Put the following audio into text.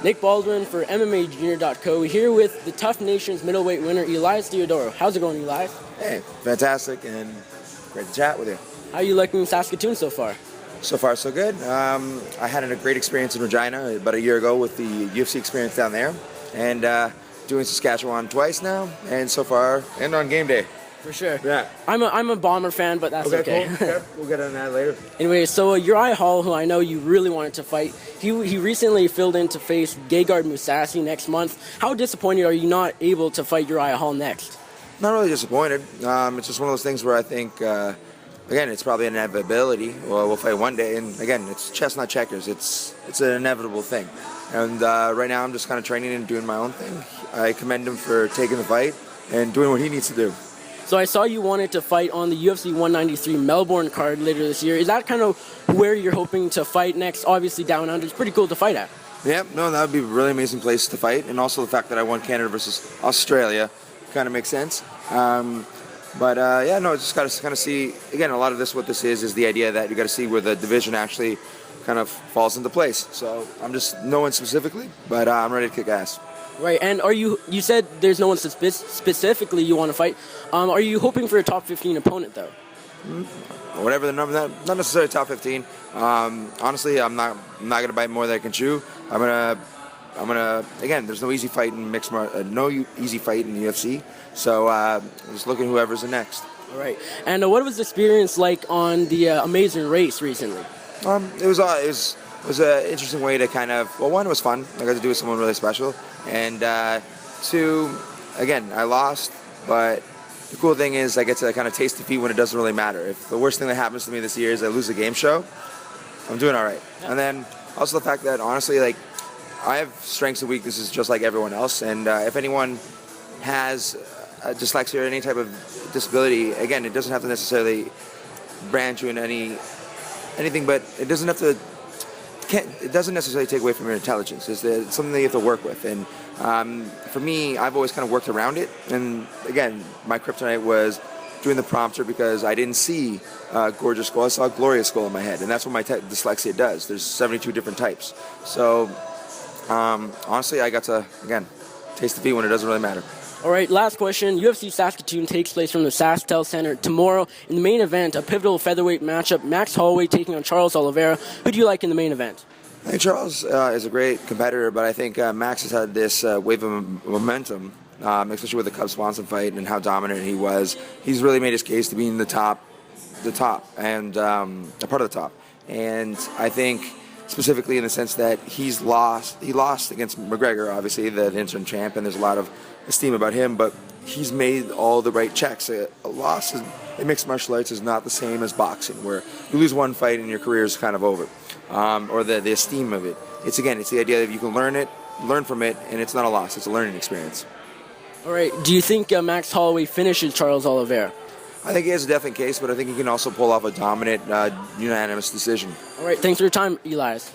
Nick Baldwin for MMAJunior.co here with the Tough Nation's middleweight winner, Elias Theodorou. How's it going, Elias? Hey, fantastic, and great to chat with you. How are you liking Saskatoon so far? So far, so good. I had a great experience in Regina about a year ago with the UFC experience down there, and doing Saskatchewan twice now, and so far, and on game day. For sure. Yeah. I'm a Bomber fan, but that's okay. Cool. Okay. We'll get on that later. Anyway, so Uriah Hall, who I know you really wanted to fight, he recently filled in to face Gegard Mousasi next month. How disappointed are you not able to fight Uriah Hall next? Not really disappointed. It's just one of those things where I think, again, it's probably an inevitability. Well, we'll fight one day, and again, it's chess, not checkers. It's an inevitable thing. And right now, I'm just kind of training and doing my own thing. I commend him for taking the fight and doing what he needs to do. So I saw you wanted to fight on the UFC 193 Melbourne card later this year. Is that kind of where you're hoping to fight next? Obviously, Down Under is pretty cool to fight at. Yeah, no, that would be a really amazing place to fight. And also the fact that I won Canada versus Australia kind of makes sense. Yeah, no, just got to kind of see, again, a lot of this, what this is the idea that you got to see where the division actually kind of falls into place. So I'm just no one specifically, but I'm ready to kick ass. Right, and you said there's no one specifically you want to fight. Are you hoping for a top 15 opponent, though? Whatever the number, not necessarily top 15. Honestly, I'm not gonna bite more than I can chew. I'm gonna again. There's no easy fight in easy fight in the UFC. So just looking whoever's the next. All right. And what was the experience like on the Amazing Race recently? It was an interesting way to kind of, well, one, it was fun. I got to do with someone really special. And two, again, I lost, but the cool thing is I get to kind of taste defeat when it doesn't really matter. If the worst thing that happens to me this year is I lose a game show, I'm doing all right. Yeah. And then also the fact that, honestly, like, I have strengths and weaknesses just like everyone else. And if anyone has dyslexia or any type of disability, again, it doesn't have to necessarily brand you in anything, but it doesn't have to. It doesn't necessarily take away from your intelligence. It's something that you have to work with. And for me, I've always kind of worked around it. And again, my kryptonite was doing the prompter because I didn't see a gorgeous skull. I saw a glorious skull in my head. And that's what my dyslexia does. There's 72 different types. So honestly, I got to, again, taste defeat when it doesn't really matter. All right, last question. UFC Saskatoon takes place from the SaskTel Center tomorrow. In the main event, a pivotal featherweight matchup, Max Holloway taking on Charles Oliveira. Who do you like in the main event? I think Charles is a great competitor, but I think Max has had this wave of momentum, especially with the Cub Swanson fight and how dominant he was. He's really made his case to being the top, and a part of the top. And I think specifically in the sense that he lost against McGregor, obviously, the interim champ, and there's a lot of esteem about him, but he's made all the right checks. A loss in mixed martial arts is not the same as boxing, where you lose one fight and your career is kind of over, or the esteem of it. It's the idea that you can learn from it, and it's not a loss, it's a learning experience. All right, do you think Max Holloway finishes Charles Oliveira? I think he has a definite case, but I think he can also pull off a dominant, unanimous decision. All right, thanks for your time, Elias.